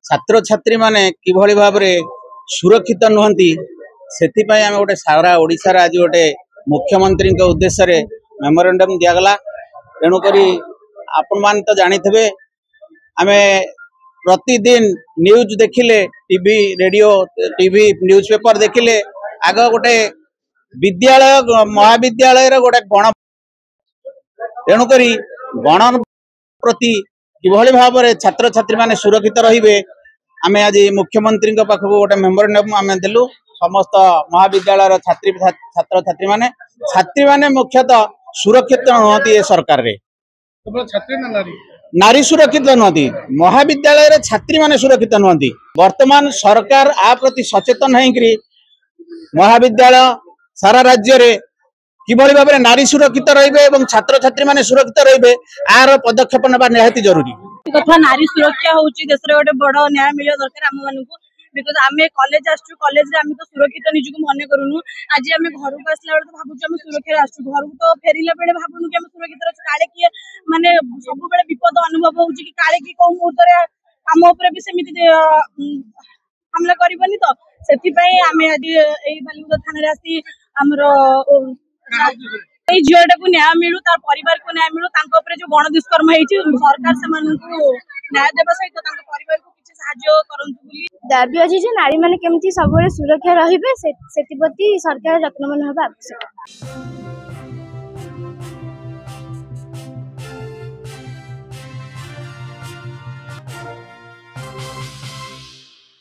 छात्र छात्री माने किभली भाव सुरक्षित नुहंती सेथिपाई आमे गोटे सारा ओडिसा आज गोटे मुख्यमंत्री उद्देश्य रे मेमोरेंडम दियागला। तेणुकरी आपण मान तो जानी थे आमे प्रतिदिन न्यूज देखिले TV radio TV news paper देखिले आग गोटे विद्यालय महाविद्यालय गोटे गण तेणुकरी गण प्रति किभली भाव छात्र छात्री माने सुरक्षित रहिबे आमे आज मुख्यमंत्री पाखक गोटे मेमोरेंडम आमे देलु। समस्त महाविद्यालय छात्र छात्री माने मुख्यतः सुरक्षित नुहति सरकार रे छात्री ना नारी सुरक्षित नुहति महाविद्यालय छात्री माने सुरक्षित नुहति। वर्तमान सरकार आ प्रति सचेतन है महाविद्यालय सारा राज्य रे किभली भाव नारी सुरक्षित रहिबे छात्र छात्री माने सुरक्षित रहिबे आर पदक्षेप नेबा निहाती जरूरी। कथा नारी सुरक्षा होची देश रे गोटे बड़ न्याय मिलियो दरकार हम मानकू बिकॉज आमे कॉलेज आसछु कॉलेज रे आमे तो सुरक्षित निजुक मने करूनु। आज आमे घर को आसला बेले तो भाबुछु आमे सुरक्षा आसछु घर को तो फेरिला बेले भाबुनु कि आमे सुरक्षित रहछु काले कि माने सब बेले विपद अनुभव होउची कि काले कि को मुहूर्त रे हम ऊपर भी समिति हमला करबनी तो सेति पई आमे आज एई बालिगुड़ा थाना रे आसी हमरो এই ঝিওটাକୁ न्याय मिलू तार परिवार को न्याय मिलू तांको ऊपर जो गण दुष्कर्म हेची सरकार से मानकू न्याय देबा सहित तांको परिवार को किछि सहाय्य करंतु बोली दाबी अछि जे नारी माने केमती सबरे सुरक्षा रहिबे सेति प्रति सरकार यत्नमान होबा आवश्यक।